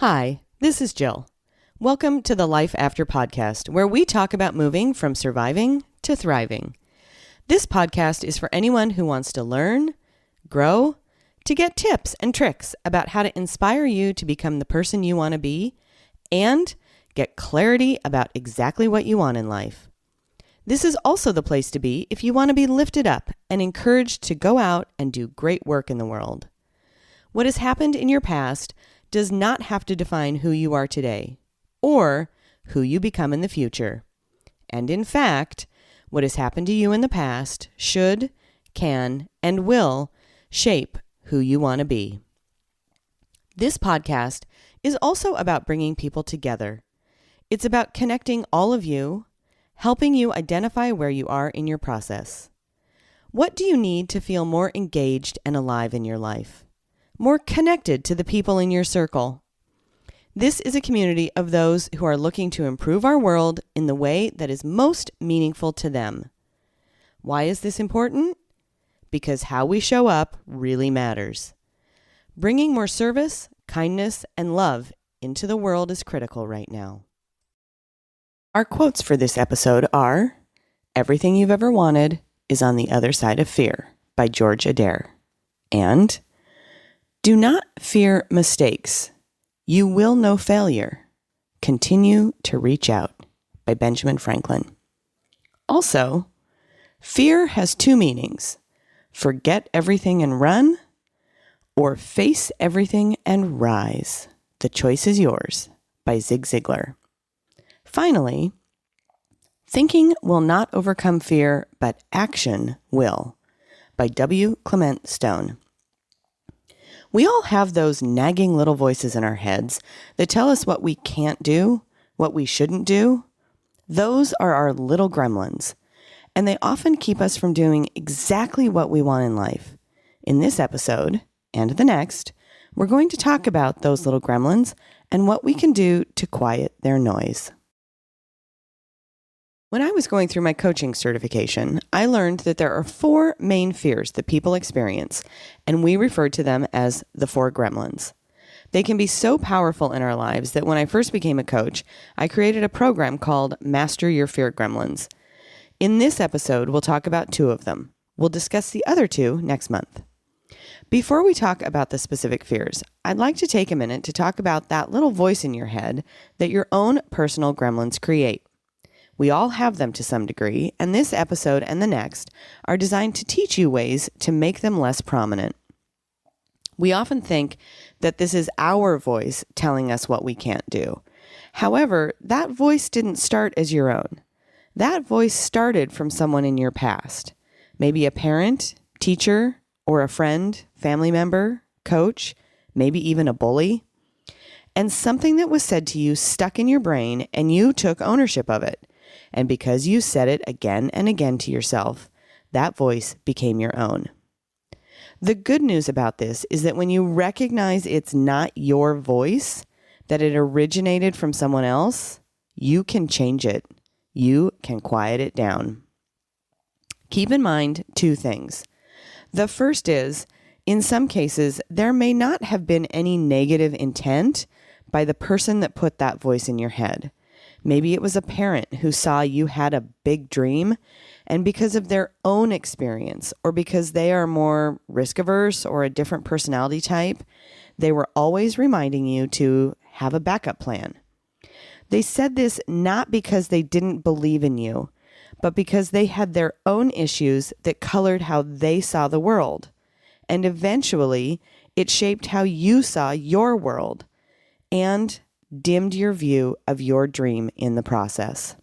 Hi, this is Jill. Welcome to the Life After podcast, where we talk about moving from surviving to thriving. This podcast is for anyone who wants to learn, grow, to get tips and tricks about how to inspire you to become the person you want to be, and get clarity about exactly what you want in life. This is also the place to be if you want to be lifted up and encouraged to go out and do great work in the world. What has happened in your past does not have to define who you are today or who you become in the future. And in fact, what has happened to you in the past should, can, and will shape who you want to be. This podcast is also about bringing people together. It's about connecting all of you, helping you identify where you are in your process. What do you need to feel more engaged and alive in your life? More connected to the people in your circle? This is a community of those who are looking to improve our world in the way that is most meaningful to them. Why is this important? Because how we show up really matters. Bringing more service, kindness, and love into the world is critical right now. Our quotes for this episode are, "Everything you've ever wanted is on the other side of fear" by George Addair, and "Do not fear mistakes. You will know failure. Continue to reach out" by Benjamin Franklin. Also, fear has two meanings: forget everything and run, or face everything and rise. The choice is yours by Ziglar. Finally, thinking will not overcome fear, but action will by Clement Stone. We all have those nagging little voices in our heads that tell us what we can't do, what we shouldn't do. Those are our little gremlins, and they often keep us from doing exactly what we want in life. In this episode, and the next, we're going to talk about those little gremlins and what we can do to quiet their noise. When I was going through my coaching certification, I learned that there are 4 main fears that people experience, and we refer to them as the 4 gremlins. They can be so powerful in our lives that when I first became a coach, I created a program called Master Your Fear Gremlins. In this episode, we'll talk about 2 of them. We'll discuss the other 2 next month. Before we talk about the specific fears, I'd like to take a minute to talk about that little voice in your head that your own personal gremlins create. We all have them to some degree, and this episode and the next are designed to teach you ways to make them less prominent. We often think that this is our voice telling us what we can't do. However, that voice didn't start as your own. That voice started from someone in your past, maybe a parent, teacher, or a friend, family member, coach, maybe even a bully. And something that was said to you stuck in your brain, and you took ownership of it. And because you said it again and again to yourself, that voice became your own. The good news about this is that when you recognize it's not your voice, that it originated from someone else, you can change it. You can quiet it down. Keep in mind 2 things. The first is, in some cases, there may not have been any negative intent by the person that put that voice in your head. Maybe it was a parent who saw you had a big dream, and because of their own experience, or because they are more risk-averse or a different personality type, they were always reminding you to have a backup plan. They said this not because they didn't believe in you, but because they had their own issues that colored how they saw the world. And eventually, it shaped how you saw your world and dimmed your view of your dream in the process.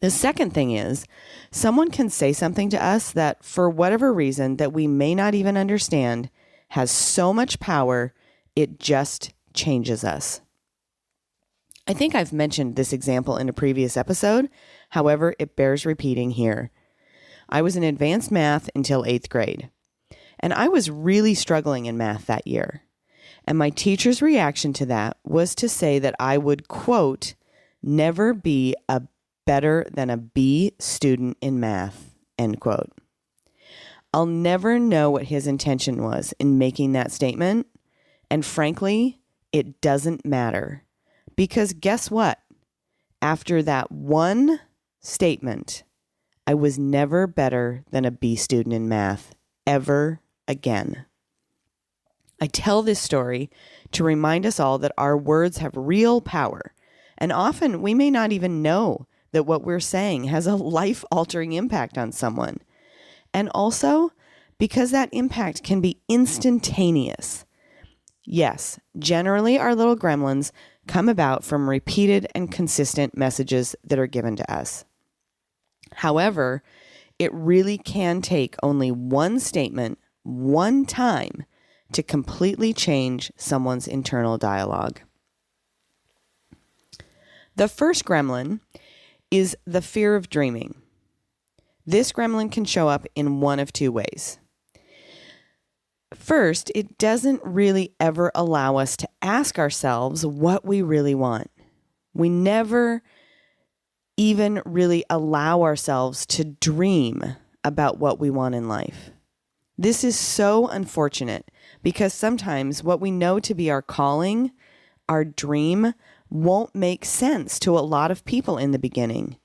The second thing is, someone can say something to us that, for whatever reason that we may not even understand, has so much power, it just changes us. I think I've mentioned this example in a previous episode. However, it bears repeating here. I was in advanced math until 8th grade, and I was really struggling in math that year. And my teacher's reaction to that was to say that I would, quote, never be a better than a B student in math, end quote. I'll never know what his intention was in making that statement. And frankly, it doesn't matter. Because guess what? After that one statement, I was never better than a B student in math, ever again. I tell this story to remind us all that our words have real power, and often we may not even know that what we're saying has a life-altering impact on someone. And also, because that impact can be instantaneous. Yes, generally our little gremlins come about from repeated and consistent messages that are given to us. However, it really can take only one statement, one time, to completely change someone's internal dialogue. The first gremlin is the fear of dreaming. This gremlin can show up in one of two ways. First, it doesn't really ever allow us to ask ourselves what we really want. We never even really allow ourselves to dream about what we want in life. This is so unfortunate because sometimes what we know to be our calling, our dream, won't make sense to a lot of people in the beginning.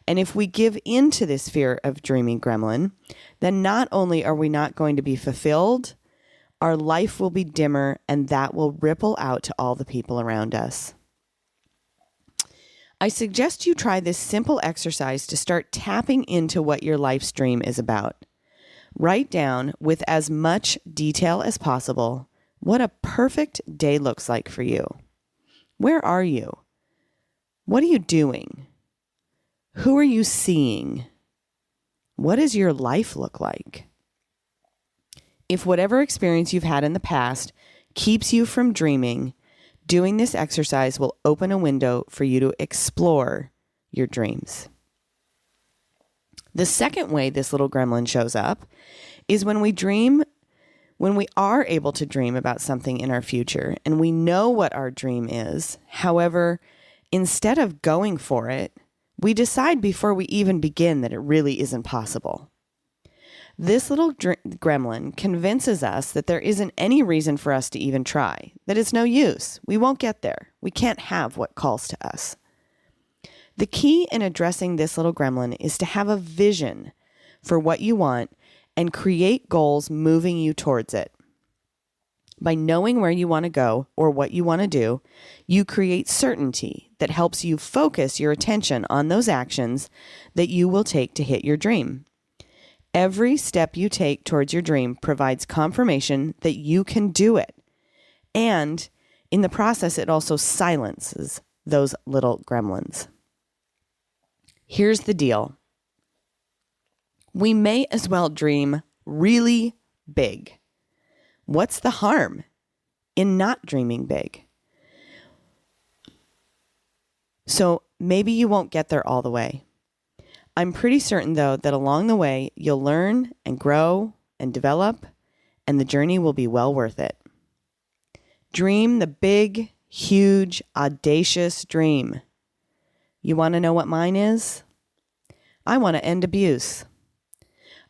And if we give in to this fear of dreaming gremlin, then not only are we not going to be fulfilled, our life will be dimmer, and that will ripple out to all the people around us. I suggest you try this simple exercise to start tapping into what your life's dream is about. Write down with as much detail as possible what a perfect day looks like for you. Where are you? What are you doing? Who are you seeing? What does your life look like? If whatever experience you've had in the past keeps you from dreaming, doing this exercise will open a window for you to explore your dreams. The second way this little gremlin shows up is when we are able to dream about something in our future and we know what our dream is. However, instead of going for it, we decide before we even begin that it really isn't possible. This little gremlin convinces us that there isn't any reason for us to even try, that it's no use. We won't get there. We can't have what calls to us. The key in addressing this little gremlin is to have a vision for what you want and create goals moving you towards it. By knowing where you want to go or what you want to do, you create certainty that helps you focus your attention on those actions that you will take to hit your dream. Every step you take towards your dream provides confirmation that you can do it. And in the process, it also silences those little gremlins. Here's the deal. We may as well dream really big. What's the harm in not dreaming big? So maybe you won't get there all the way. I'm pretty certain, though, that along the way, you'll learn and grow and develop, and the journey will be well worth it. Dream the big, huge, audacious dream. You want to know what mine is? I want to end abuse.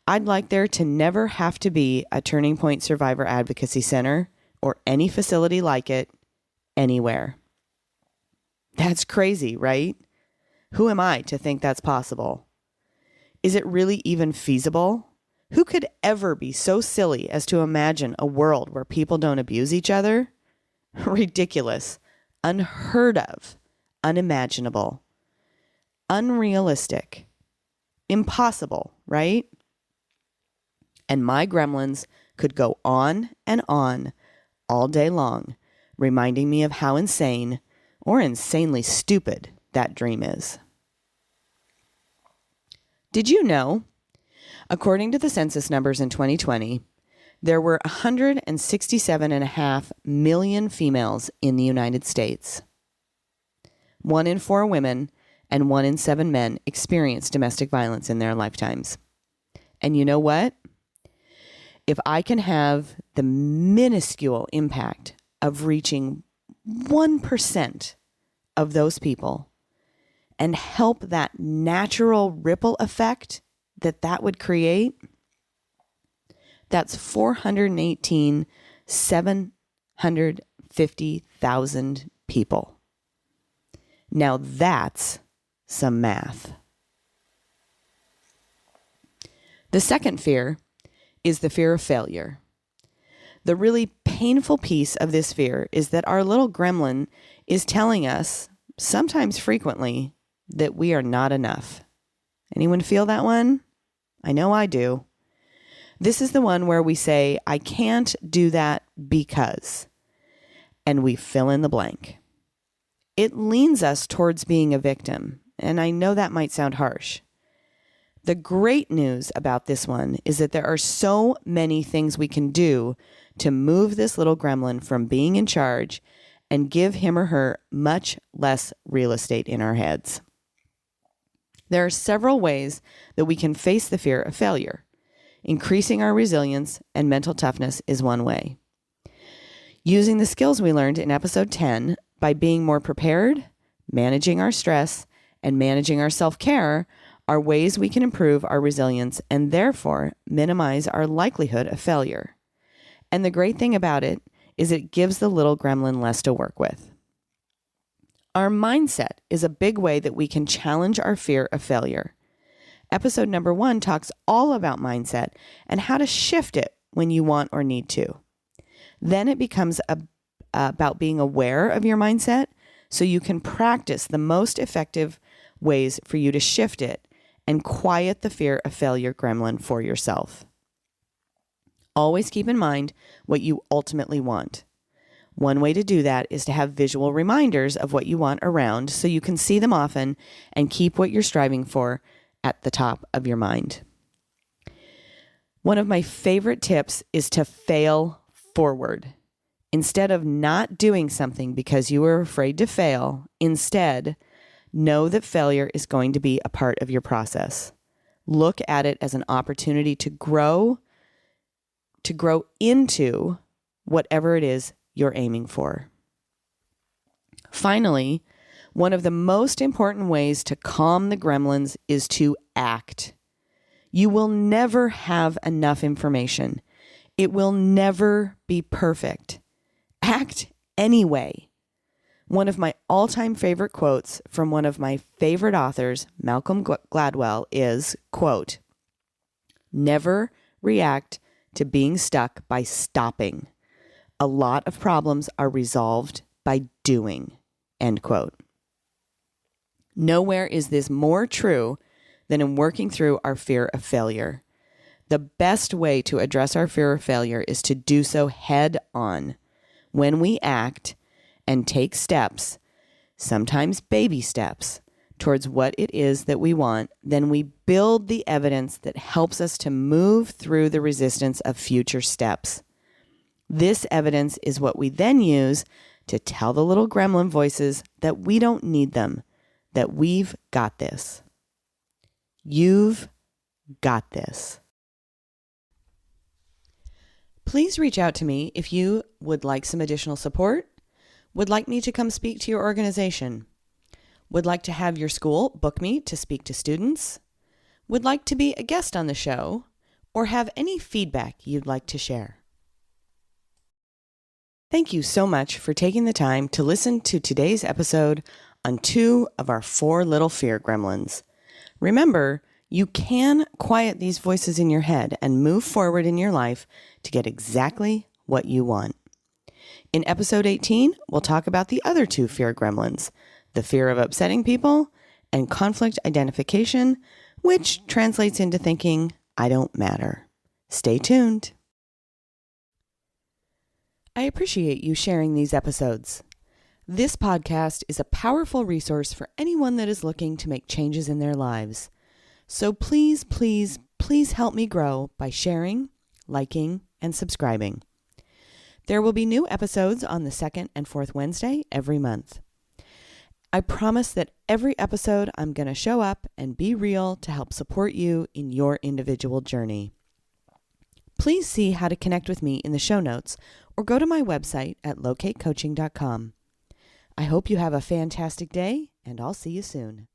I'd like there to never have to be a Turning Point Survivor Advocacy Center or any facility like it anywhere. That's crazy, right? Who am I to think that's possible? Is it really even feasible? Who could ever be so silly as to imagine a world where people don't abuse each other? Ridiculous, unheard of, unimaginable, unrealistic, impossible, right? And my gremlins could go on and on all day long, reminding me of how insane or insanely stupid that dream is. Did you know, according to the census numbers in 2020, there were 167.5 million females in the United States. 1 in 4 women and 1 in 7 men experience domestic violence in their lifetimes. And you know what? If I can have the minuscule impact of reaching 1% of those people and help that natural ripple effect that would create, that's 418,750 250,000 people. Now that's some math. The second fear is the fear of failure. The really painful piece of this fear is that our little gremlin is telling us, sometimes frequently, that we are not enough. Anyone feel that one? I know I do. This is the one where we say, I can't do that because, and we fill in the blank. It leans us towards being a victim, and I know that might sound harsh. The great news about this one is that there are so many things we can do to move this little gremlin from being in charge and give him or her much less real estate in our heads. There are several ways that we can face the fear of failure. Increasing our resilience and mental toughness is one way. Using the skills we learned in episode 10 by being more prepared, managing our stress, and managing our self-care are ways we can improve our resilience and therefore minimize our likelihood of failure. And the great thing about it is it gives the little gremlin less to work with. Our mindset is a big way that we can challenge our fear of failure. Episode number 1 talks all about mindset and how to shift it when you want or need to. Then it becomes about being aware of your mindset so you can practice the most effective ways for you to shift it and quiet the fear of failure gremlin for yourself. Always keep in mind what you ultimately want. One way to do that is to have visual reminders of what you want around so you can see them often and keep what you're striving for at the top of your mind. One of my favorite tips is to fail forward. Instead of not doing something because you were afraid to fail, instead, know that failure is going to be a part of your process. Look at it as an opportunity to grow into whatever it is you're aiming for. Finally, one of the most important ways to calm the gremlins is to act. You will never have enough information. It will never be perfect. Act anyway. One of my all-time favorite quotes from one of my favorite authors, Malcolm Gladwell, is, quote, "Never react to being stuck by stopping. A lot of problems are resolved by doing," end quote. Nowhere is this more true than in working through our fear of failure. The best way to address our fear of failure is to do so head on. When we act and take steps, sometimes baby steps, towards what it is that we want, then we build the evidence that helps us to move through the resistance of future steps. This evidence is what we then use to tell the little gremlin voices that we don't need them, that we've got this. You've got this. Please reach out to me if you would like some additional support, would like me to come speak to your organization, would like to have your school book me to speak to students, would like to be a guest on the show, or have any feedback you'd like to share. Thank you so much for taking the time to listen to today's episode on 2 of our 4 little fear gremlins. Remember, you can quiet these voices in your head and move forward in your life to get exactly what you want. In episode 18, we'll talk about the other 2 fear gremlins, the fear of upsetting people and conflict identification, which translates into thinking, I don't matter. Stay tuned. I appreciate you sharing these episodes. This podcast is a powerful resource for anyone that is looking to make changes in their lives. So please, please, please help me grow by sharing, liking, and subscribing. There will be new episodes on the 2nd and 4th Wednesday every month. I promise that every episode I'm going to show up and be real to help support you in your individual journey. Please see how to connect with me in the show notes or go to my website at locatecoaching.com. I hope you have a fantastic day, and I'll see you soon.